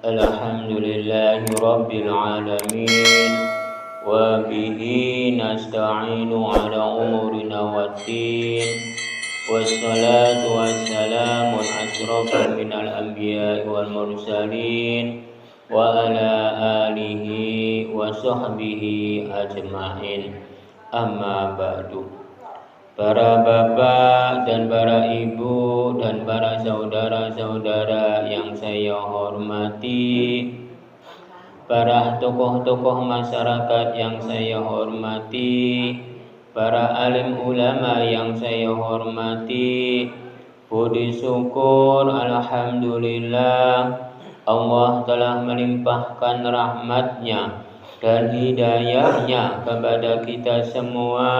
Alhamdulillahi Rabbil Alamin. Wa bihi nasta'inu ala umurina waddin. Wassalatu wassalamu asrafu minal anbiya'i wal mursalin wa ala alihi wa sahbihi ajma'in. Amma ba'du. Para bapak dan para ibu dan para saudara-saudara yang saya hormati, para tokoh-tokoh masyarakat yang saya hormati, para alim ulama yang saya hormati, puji syukur alhamdulillah Allah telah melimpahkan rahmatnya dan hidayahnya kepada kita semua,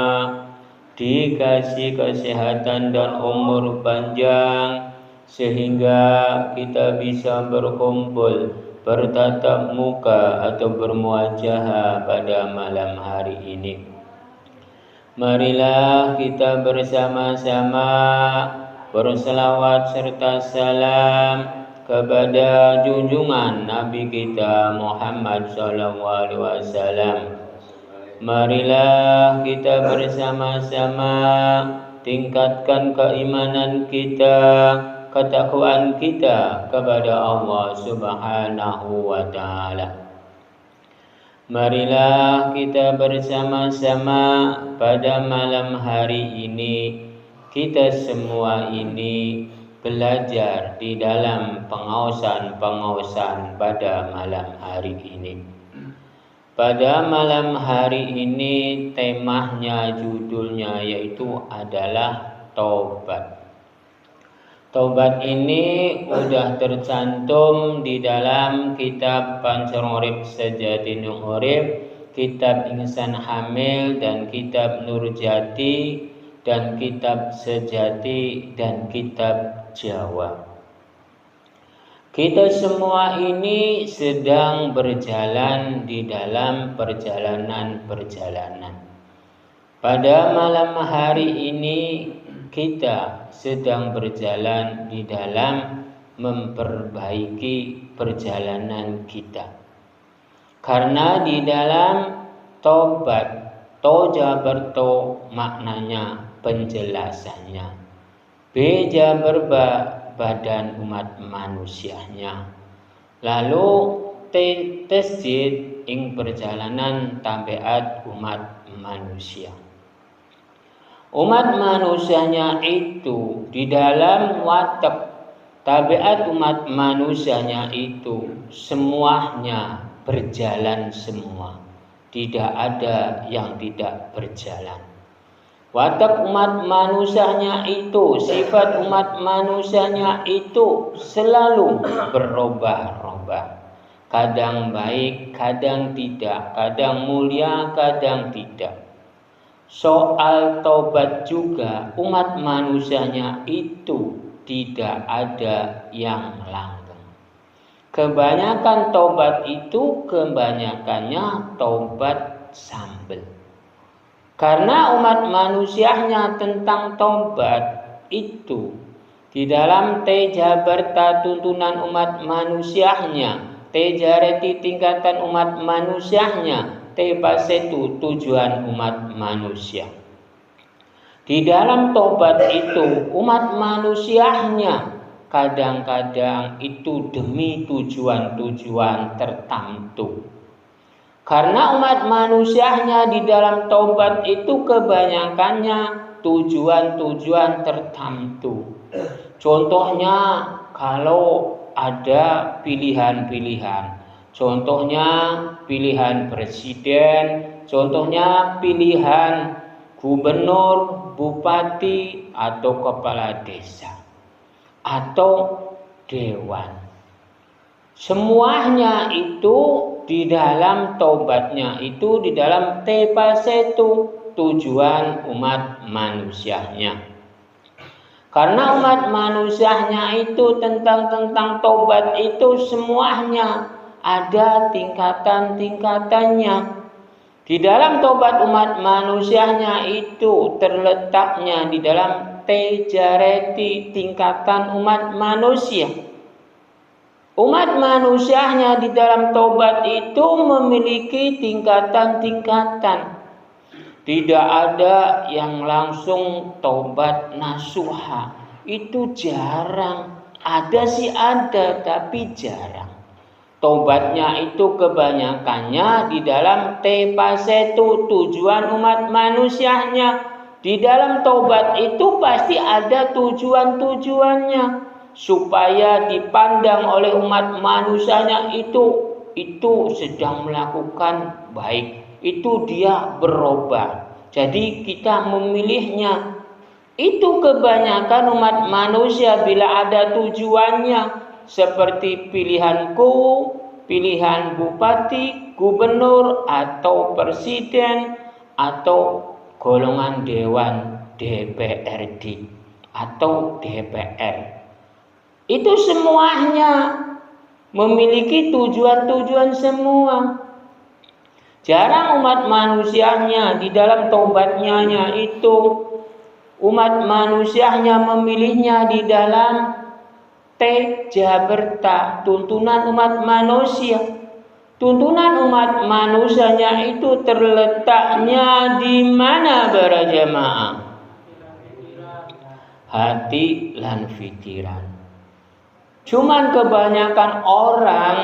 dikasih kesehatan dan umur panjang sehingga kita bisa berkumpul, bertatap muka atau bermuajahah pada malam hari ini. Marilah kita bersama-sama berselawat serta salam kepada junjungan Nabi kita Muhammad SAW. Marilah kita bersama-sama tingkatkan keimanan kita, ketakwaan kita kepada Allah Subhanahu wa Ta'ala. Marilah kita bersama-sama pada malam hari ini, kita semua ini belajar di dalam pengaosan pada malam hari ini. Pada malam hari ini temanya, judulnya yaitu adalah taubat. Taubat ini sudah tercantum di dalam kitab Pancur Urip Sejatine Urip, kitab Insan Hamil dan kitab Nurjati dan kitab Sejati dan kitab Jawa. Kita semua ini sedang berjalan di dalam perjalanan-perjalanan. Pada malam hari ini kita sedang berjalan di dalam memperbaiki perjalanan kita. Karena di dalam taubat, tojaberto maknanya penjelasannya. Beja berba badan umat manusianya. Lalu tasjid ing perjalanan tabiat umat manusia. Umat manusianya itu di dalam watak tabiat umat manusianya itu semuanya berjalan semua. Tidak ada yang tidak berjalan. Watak umat manusianya itu, sifat umat manusianya itu selalu berubah-ubah. Kadang baik, kadang tidak, kadang mulia, kadang tidak. Soal taubat juga, umat manusianya itu tidak ada yang langgeng. Kebanyakan taubat itu, kebanyakannya taubat sambel. Karena umat manusianya tentang taubat itu di dalam tejabarta tuntunan umat manusianya, tejareti tingkatan umat manusianya, tepasetu tujuan umat manusia. Di dalam taubat itu umat manusianya kadang-kadang itu demi tujuan-tujuan tertentu. Karena umat manusianya di dalam taubat itu kebanyakannya tujuan-tujuan tertentu. Contohnya kalau ada pilihan-pilihan. Contohnya pilihan presiden, contohnya pilihan gubernur, bupati, atau kepala desa, atau dewan. Semuanya itu di dalam taubatnya itu di dalam tepasetu tujuan umat manusianya. Karena umat manusianya itu tentang taubat itu semuanya ada tingkatan-tingkatannya. Di dalam tobat umat manusianya itu terletaknya di dalam tejareti, tingkatan umat manusia. Umat manusianya di dalam tobat itu memiliki tingkatan-tingkatan. Tidak ada yang langsung tobat nasuha. Itu jarang. Ada sih ada, tapi jarang. Tobatnya itu kebanyakannya di dalam tepasetu, tujuan umat manusianya. Di dalam tobat itu pasti ada tujuan-tujuannya, supaya dipandang oleh umat manusianya itu sedang melakukan baik, itu dia berubah. Jadi kita memilihnya. Itu kebanyakan umat manusia bila ada tujuannya, seperti pilihanku, pilihan bupati, gubernur, atau presiden, atau golongan dewan DPRD atau DPR. Itu semuanya memiliki tujuan-tujuan semua. Jarang umat manusianya di dalam tobatnya itu umat manusianya memilihnya di dalam tejaberta, tuntunan umat manusia. Tuntunan umat manusianya itu terletaknya di mana para jamaah? Hati lan pikiran. Cuman kebanyakan orang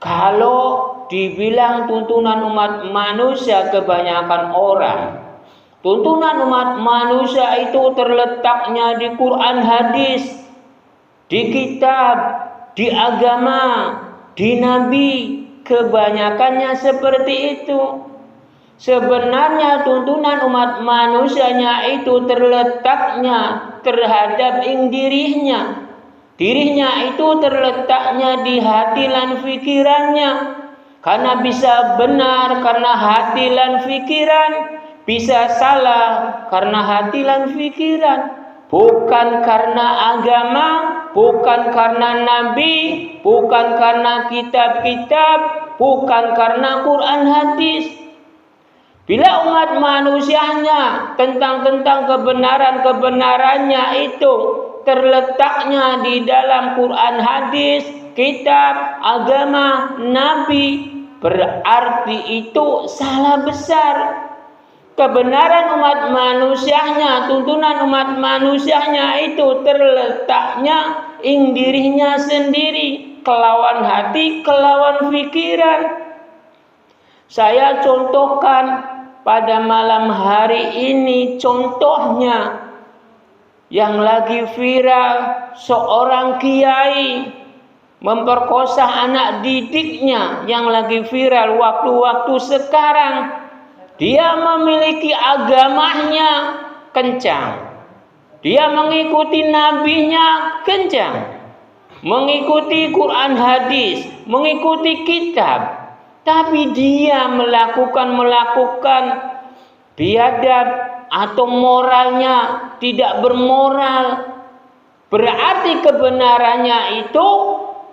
kalau dibilang tuntunan umat manusia, kebanyakan orang tuntunan umat manusia itu terletaknya di Quran hadis, di kitab, di agama, di nabi. Kebanyakannya seperti itu. Sebenarnya tuntunan umat manusianya itu terletaknya terhadap dirinya. Dirinya itu terletaknya di hati dan pikirannya. Karena bisa benar karena hati dan pikiran, bisa salah karena hati dan pikiran. Bukan karena agama, bukan karena nabi, bukan karena kitab-kitab, bukan karena Quran hadis. Bila umat manusianya tentang kebenarannya itu terletaknya di dalam Quran hadis, kitab, agama, nabi, berarti itu salah besar. Kebenaran umat manusianya, tuntunan umat manusianya itu terletaknya dirinya sendiri, kelawan hati, kelawan pikiran. Saya contohkan pada malam hari ini contohnya yang lagi viral, seorang kiai memperkosa anak didiknya yang lagi viral waktu-waktu sekarang. Dia memiliki agamanya kencang. Dia mengikuti nabinya kencang. Mengikuti Quran hadis, mengikuti kitab. Tapi dia melakukan biadab atau moralnya tidak bermoral. Berarti kebenarannya itu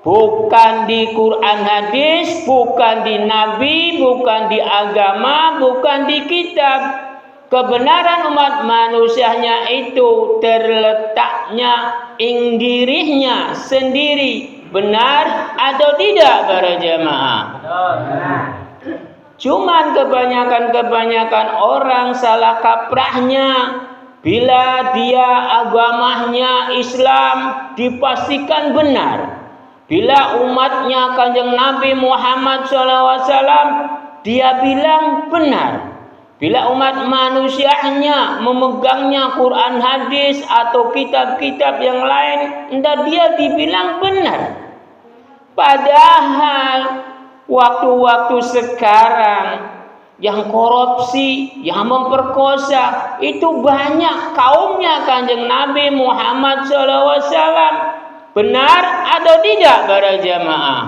bukan di Quran hadis, bukan di nabi, bukan di agama, bukan di kitab. Kebenaran umat manusianya itu terletaknya dirinya sendiri. Benar atau tidak para jamaah? Cuman kebanyakan orang salah kaprahnya. Bila dia agamanya Islam dipastikan benar. Bila umatnya Kanjeng Nabi Muhammad SAW, dia bilang benar. Bila umat manusianya memegangnya Quran hadis atau kitab-kitab yang lain, entah dia dibilang benar. Padahal waktu-waktu sekarang yang korupsi, yang memperkosa itu banyak kaumnya Kanjeng Nabi Muhammad SAW. Benar atau tidak para jamaah?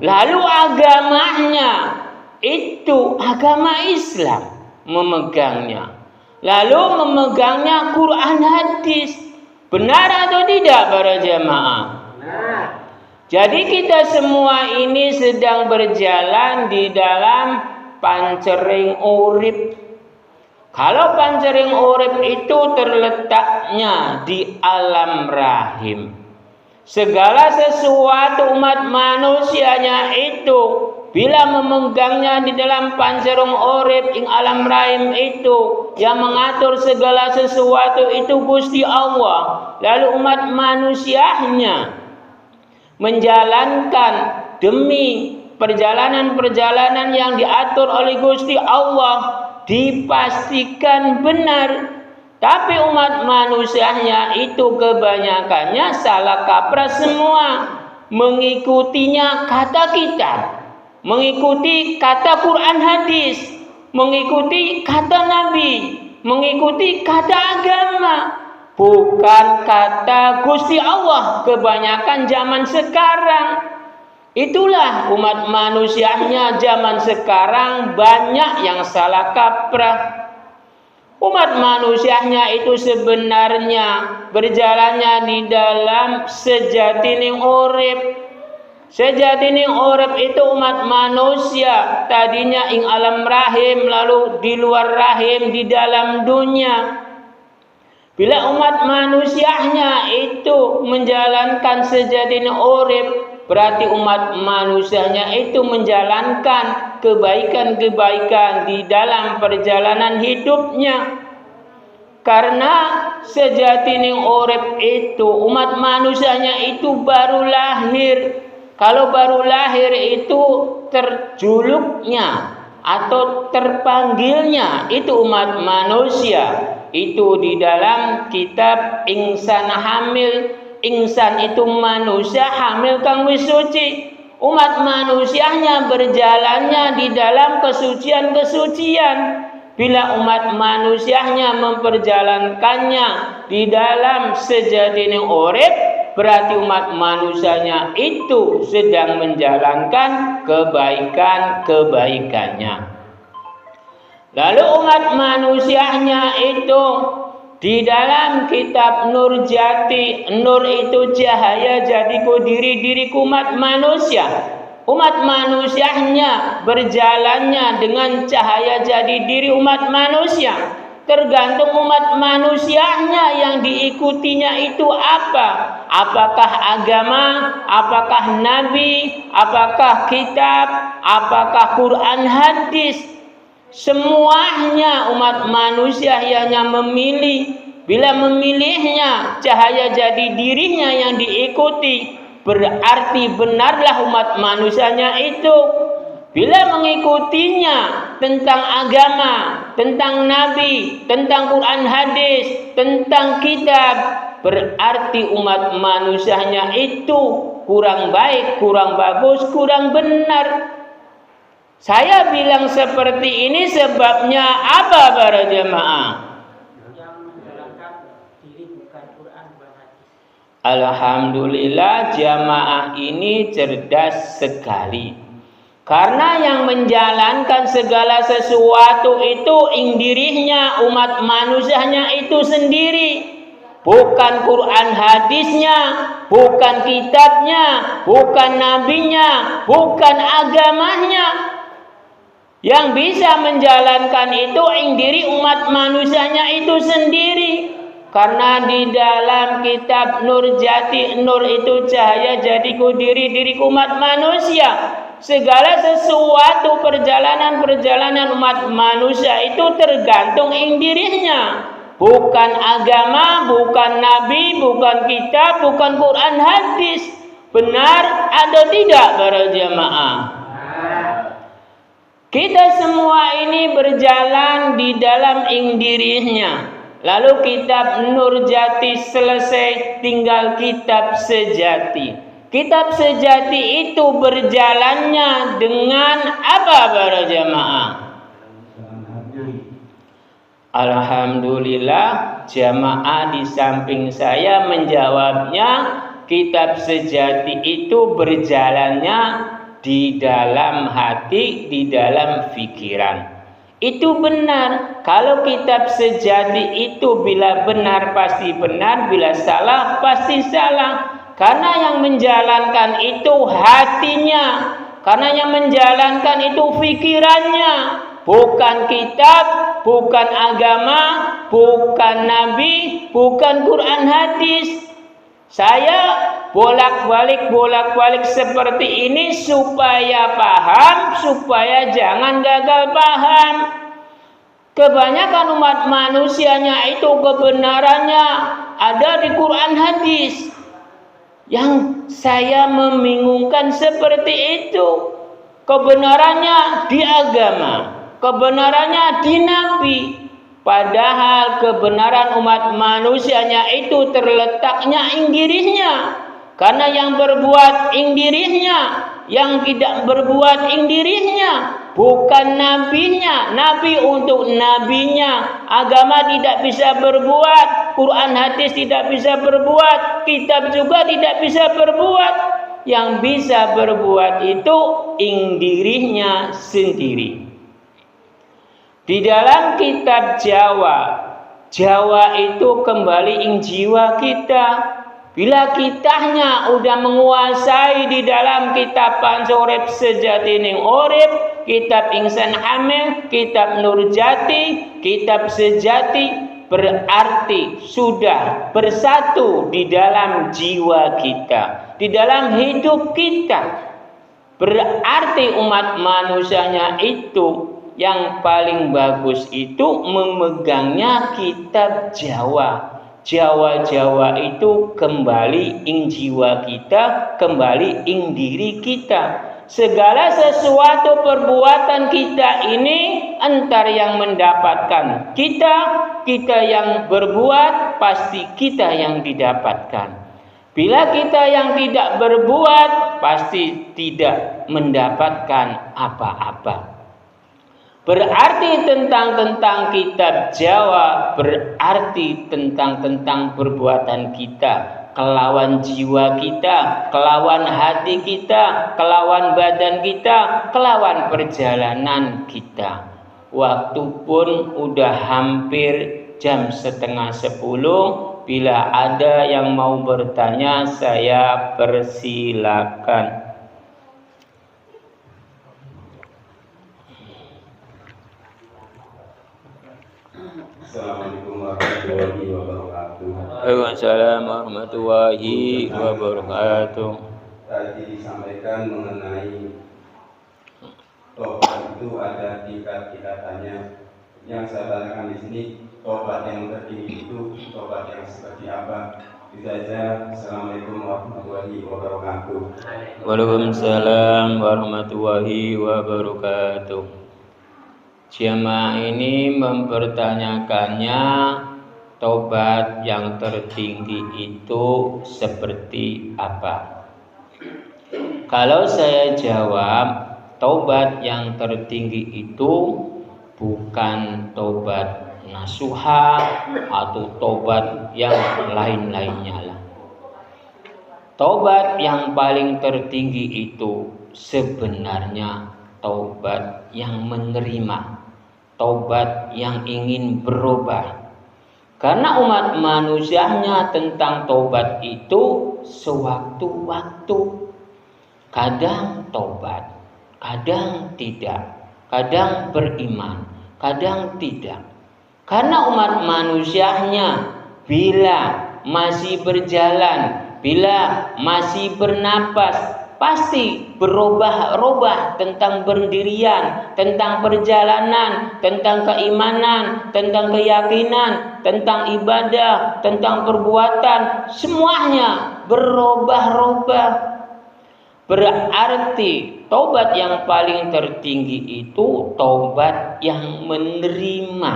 Lalu agamanya itu agama Islam memegangnya. Lalu memegangnya Quran hadis. Benar atau tidak para jamaah? Jadi kita semua ini sedang berjalan di dalam pancering urip. Kalau pancering urip itu terletaknya di alam rahim. Segala sesuatu umat manusianya itu bila memegangnya di dalam pancerung urip ing alam rahim itu, yang mengatur segala sesuatu itu Gusti Allah. Lalu umat manusianya menjalankan demi perjalanan-perjalanan yang diatur oleh Gusti Allah, dipastikan benar. Tapi umat manusianya itu kebanyakannya salah kaprah semua. Mengikutinya kata kitab, mengikuti kata Quran hadis, mengikuti kata Nabi, mengikuti kata agama, bukan kata Gusti Allah kebanyakan zaman sekarang. Itulah umat manusianya zaman sekarang banyak yang salah kaprah. Umat manusianya itu sebenarnya berjalannya di dalam sejatining urip. Sejatining urip itu umat manusia tadinya ing alam rahim, lalu di luar rahim, di dalam dunia. Bila umat manusianya itu menjalankan sejatining urip, berarti umat manusianya itu menjalankan kebaikan-kebaikan di dalam perjalanan hidupnya. Karena sejatining urip itu umat manusianya itu baru lahir. Kalau baru lahir itu terjuluknya atau terpanggilnya itu umat manusia. Itu di dalam kitab Insan Hamil. Insan itu manusia, hamil kang wis suci. Umat manusianya berjalannya di dalam kesucian-kesucian. Bila umat manusianya memperjalankannya di dalam sejatining urip, berarti umat manusianya itu sedang menjalankan kebaikan-kebaikannya. Lalu umat manusianya itu di dalam kitab Nur Jati, nur itu cahaya jadiku diri-diriku umat manusia. Umat manusianya berjalannya dengan cahaya jadi diri umat manusia. Tergantung umat manusianya yang diikutinya itu apa. Apakah agama, apakah nabi, apakah kitab, apakah Quran hadis. Semuanya umat manusia hanya memilih. Bila memilihnya cahaya jadi dirinya yang diikuti, berarti benarlah umat manusianya itu. Bila mengikutinya tentang agama, tentang nabi, tentang Quran hadis, tentang kitab, berarti umat manusianya itu kurang baik, kurang bagus, kurang benar. Saya bilang seperti ini sebabnya apa para jemaah? Yang menjalankan diri bukan Quran bukan hadis. Alhamdulillah jamaah ini cerdas sekali. Karena yang menjalankan segala sesuatu itu ing dirinya umat manusianya itu sendiri. Bukan Quran hadisnya, bukan kitabnya, bukan nabinya, bukan agamanya. Yang bisa menjalankan itu ing diri umat manusianya itu sendiri. Karena di dalam kitab Nur Jati, nur itu cahaya jadiku diri-diriku umat manusia. Segala sesuatu perjalanan-perjalanan umat manusia itu tergantung ing dirinya. Bukan agama, bukan nabi, bukan kitab, bukan Quran hadis. Benar atau tidak para jemaah? Kita semua ini berjalan di dalam ing dirinya. Lalu kitab Nur Jati selesai, tinggal kitab sejati. Kitab sejati itu berjalannya dengan apa para jemaah? Alhamdulillah jemaah di samping saya menjawabnya, kitab sejati itu berjalannya di dalam hati, di dalam pikiran. Itu benar. Kalau kitab sejati itu bila benar pasti benar, bila salah pasti salah. Karena yang menjalankan itu hatinya. Karena yang menjalankan itu pikirannya, bukan kitab, bukan agama, bukan nabi, bukan Quran hadis. Saya bolak-balik seperti ini supaya paham, supaya jangan gagal paham. Kebanyakan umat manusianya itu kebenarannya ada di Quran hadis. Yang saya membingungkan seperti itu. Kebenarannya di agama, kebenarannya di nabi. Padahal kebenaran umat manusianya itu terletaknya indirinya. Karena yang berbuat indirinya, yang tidak berbuat indirinya, bukan nabinya. Nabi untuk nabinya. Agama tidak bisa berbuat, Quran hadis tidak bisa berbuat, kitab juga tidak bisa berbuat. Yang bisa berbuat itu indirinya sendiri. Di dalam kitab Jawa itu kembali ing jiwa kita. Bila kitanya udah menguasai di dalam kitab Pansorep Sejatining Urip, kitab Insan Hamil, kitab Nurjati, kitab Sejati, berarti sudah bersatu di dalam jiwa kita, di dalam hidup kita. Berarti umat manusianya itu yang paling bagus itu memegangnya kitab Jawa. Jawa itu kembali ing jiwa kita, kembali ing diri kita. Segala sesuatu perbuatan kita ini entar yang mendapatkan kita yang berbuat, pasti kita yang didapatkan. Bila kita yang tidak berbuat, pasti tidak mendapatkan apa-apa. Berarti tentang kitab Jawa, berarti tentang perbuatan kita, kelawan jiwa kita, kelawan hati kita, kelawan badan kita, kelawan perjalanan kita. Waktu pun udah hampir jam 9:30. Bila ada yang mau bertanya, saya persilakan. Assalamualaikum warahmatullahi wabarakatuh. Waalaikumsalam warahmatullahi wabarakatuh. Tadi disampaikan mengenai tobat itu ada tingkat-tingkatannya. Yang saya tanyakan di sini, tobat yang tertinggi itu tobat yang seperti apa? Itu saja. Assalamualaikum warahmatullahi wabarakatuh. Waalaikumsalam warahmatullahi wabarakatuh. Jamaah ini mempertanyakannya, tobat yang tertinggi itu seperti apa? Kalau saya jawab, tobat yang tertinggi itu bukan tobat nasuha atau tobat yang lain-lainnya lah. Tobat yang paling tertinggi itu sebenarnya tobat yang menerima, tobat yang ingin berubah. Karena umat manusianya tentang tobat itu sewaktu-waktu. Kadang tobat, kadang tidak, kadang beriman, kadang tidak. Karena umat manusianya bila masih berjalan, bila masih bernapas, pasti berubah-ubah tentang berdirian, tentang perjalanan, tentang keimanan, tentang keyakinan, tentang ibadah, tentang perbuatan, semuanya berubah-ubah. Berarti tobat yang paling tertinggi itu tobat yang menerima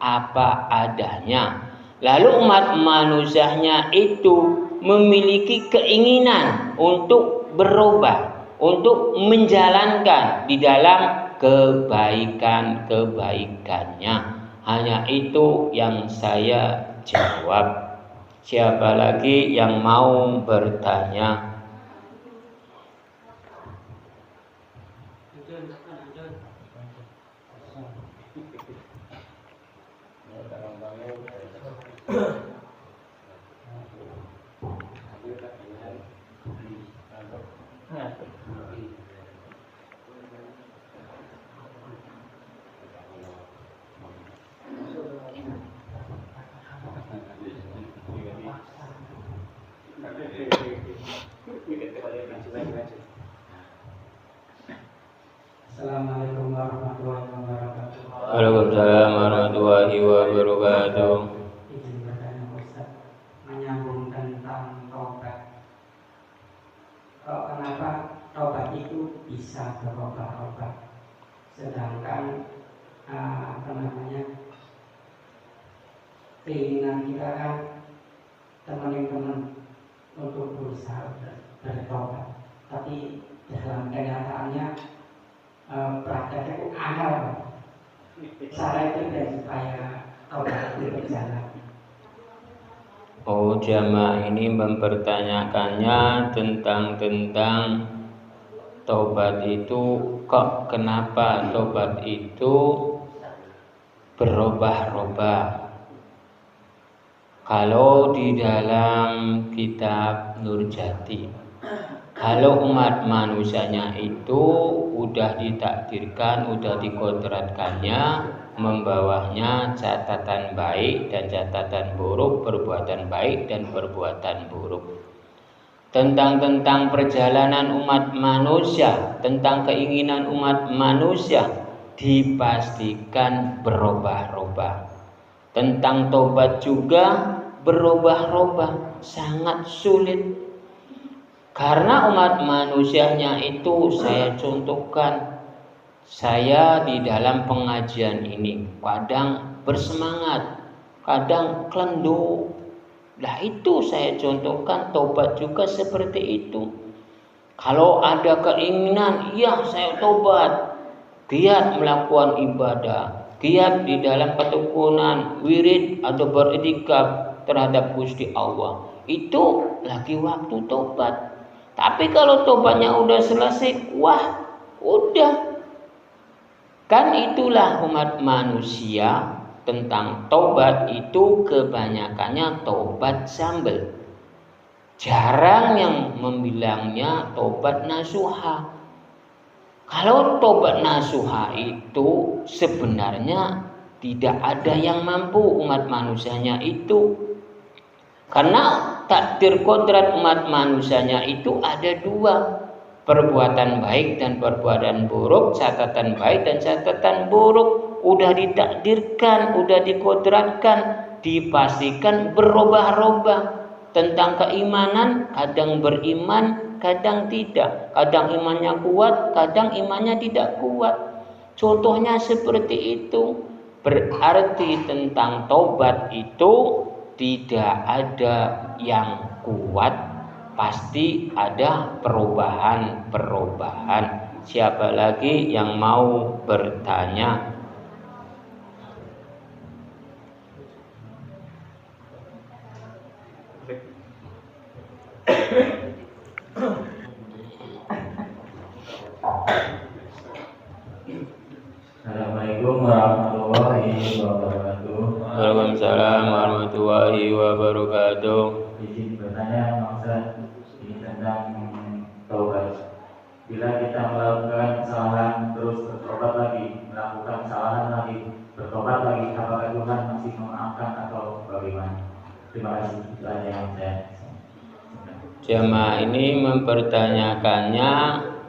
apa adanya. Lalu umat manusianya itu memiliki keinginan untuk berubah, untuk menjalankan di dalam kebaikan-kebaikannya. Hanya itu yang saya jawab. Siapa lagi yang mau bertanya? Assalamualaikum warahmatullahi wabarakatuh. Waalaikumsalam warahmatullahi wabarakatuh. Izin bertanya Ustaz, menyambung tentang taubat. Kenapa taubat itu bisa berubah-ubah, sedangkan keinginan kita kan teman-teman untuk berusaha bertobat, tapi dalam kenyataannya prakteknya itu angel. Cara itu dan supaya taubat itu berjalan. Oh, jamaah ini mempertanyakannya tentang taubat itu, kok kenapa taubat itu berubah-ubah. Kalau di dalam kitab Nurjati, kalau umat manusianya itu udah ditakdirkan, udah dikodratkannya, membawahnya catatan baik dan catatan buruk, perbuatan baik dan perbuatan buruk. Tentang perjalanan umat manusia, tentang keinginan umat manusia dipastikan berubah-ubah. Tentang tobat juga berubah-ubah, sangat sulit. Karena umat manusianya itu, saya contohkan, saya di dalam pengajian ini kadang bersemangat, kadang kelendu. Nah itu saya contohkan, tobat juga seperti itu. Kalau ada keinginan, ya saya tobat, giat melakukan ibadah, giat di dalam ketekunan, wirid atau beriktikaf terhadap Gusti Allah, itu lagi waktu tobat. Tapi kalau tobatnya udah selesai, wah udah. Kan itulah umat manusia, tentang tobat itu kebanyakannya tobat sambel. Jarang yang membilangnya tobat nasuha. Kalau tobat nasuha itu sebenarnya tidak ada yang mampu umat manusianya itu. Karena takdir kodrat umat manusianya itu ada dua, perbuatan baik dan perbuatan buruk, catatan baik dan catatan buruk. Udah ditakdirkan, udah dikodratkan, dipastikan berubah-ubah. Tentang keimanan, kadang beriman, kadang tidak. Kadang imannya kuat, kadang imannya tidak kuat. Contohnya seperti itu. Berarti tentang tobat itu tidak ada yang kuat, pasti ada perubahan-perubahan. Siapa lagi yang mau bertanya? Assalamualaikum warahmatullahi wabarakatuh. Waalaikumsalam warahmatullahi wabarakatuh. Izin bertanya, Ustaz, ini tentang taubat. Bila kita melakukan kesalahan terus bertobat lagi, melakukan kesalahan lagi, bertobat lagi, apakah Tuhan masih memaafkan atau bagaimana? Terima kasih. Pertanyaan saya. Jamaah ini mempertanyakannya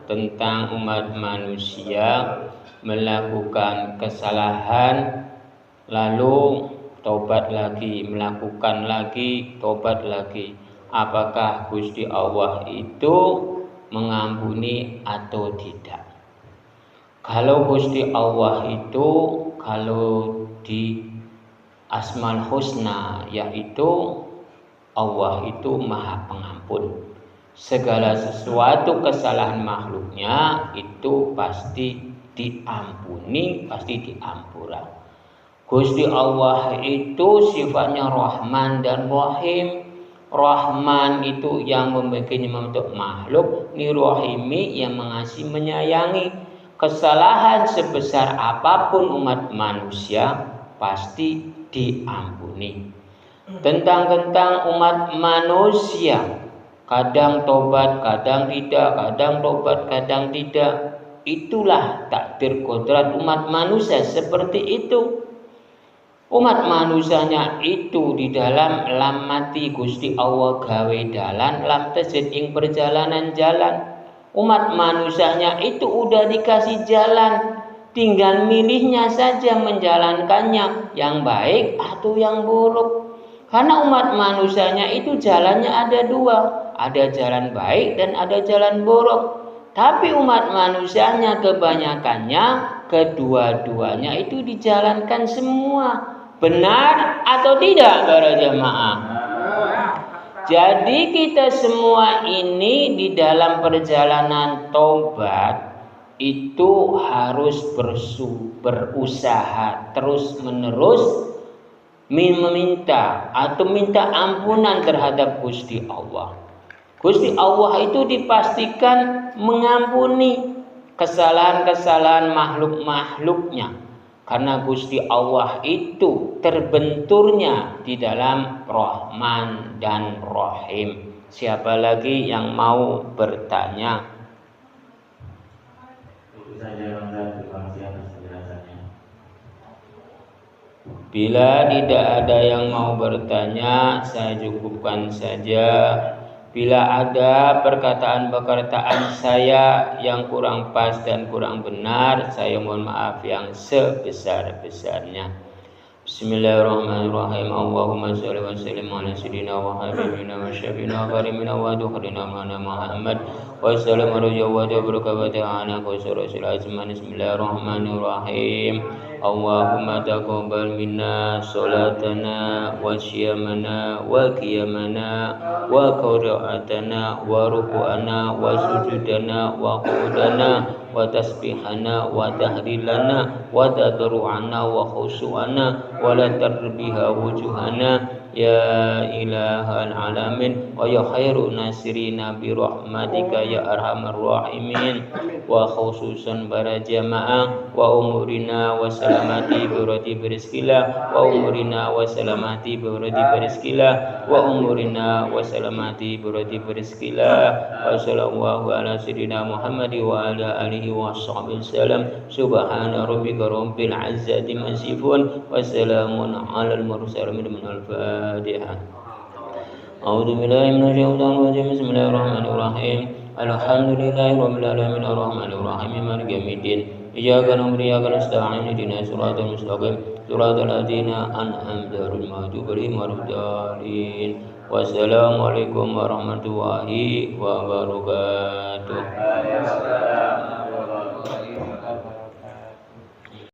tentang umat manusia melakukan kesalahan lalu tobat lagi, melakukan lagi, tobat lagi. Apakah Gusti Allah itu mengampuni atau tidak? Kalau Gusti Allah itu, kalau di Asmaul Husna, yaitu Allah itu Maha Pengampun. Segala sesuatu kesalahan makhluknya itu pasti diampuni, pasti diampura. Gusti Allah itu sifatnya Rahman dan Rahim. Rahman itu yang membentuk makhluk, Rahimi yang mengasihi menyayangi. Kesalahan sebesar apapun umat manusia pasti diampuni. Tentang umat manusia, kadang tobat, kadang tidak, kadang tobat, kadang tidak. Itulah takdir kodrat umat manusia seperti itu. Umat manusianya itu di dalam lam mati Gusti Allah gawe dalan lam tejet ing perjalanan jalan. Umat manusianya itu udah dikasih jalan, tinggal milihnya saja menjalankannya yang baik atau yang buruk. Karena umat manusianya itu jalannya ada dua, ada jalan baik dan ada jalan buruk. Tapi umat manusianya kebanyakannya kedua-duanya itu dijalankan semua. Benar atau tidak para jemaah? Jadi kita semua ini di dalam perjalanan taubat itu harus berusaha terus-menerus meminta atau minta ampunan terhadap Gusti Allah. Gusti Allah itu dipastikan mengampuni kesalahan-kesalahan makhluk-makhluknya. Karena Gusti Allah itu terbenturnya di dalam Rahman dan Rahim. Siapa lagi yang mau bertanya? Itu saja terima kasih atas penjelasannya. Bila tidak ada yang mau bertanya, saya cukupkan saja. Bila ada perkataan-perkataan saya yang kurang pas dan kurang benar, saya mohon maaf yang sebesar-besarnya. Bismillahirrahmanirrahim. Allahumma shalli wa sallim ala sayyidina wa habibina wa syafiina wa karimina wa dukhulina mana Muhammad wa sallam wa barakatuh ala rasul azman. Bismillahirrahmanirrahim. Allahumma taqabbal minna salatana wa siyamana wa qiyamana wa qira'atana wa ruku'ana wa sujudana wa qudana wa tasbihana wa tahrilana wa tadru'ana wa khusu'ana wa la tarbiha wujuhana ya ilahal alamin wa ya khairu nasirina bi rahmatika ya arhamar rahimin wa khususan para jamaah wa umurina wa salamati bi radi berizkillah wa umurina wa salamati bi radi berizkillah wa umurina wa salamati bi radi berizkillah wa sallallahu ala sayyidina Muhammad wa ala alihi wa sahbihi salam. Subhana rabbika rabbil izzati amma yasifun wa salamun alal mursalin min al-Fatihah. A'udzu billahi minasyaitonir rajim. Bismillahirrahmanirrahim. Alhamdulillahi rabbil alamin arrahmanir rahim maliki yaumiddin. Iyyaka na'budu wa iyyaka nasta'in ihdinas siratal mustaqim siratal ladzina an'amta 'alaihim ghairil maghdubi 'alaihim. Wassalamualaikum warahmatullahi wabarakatuh.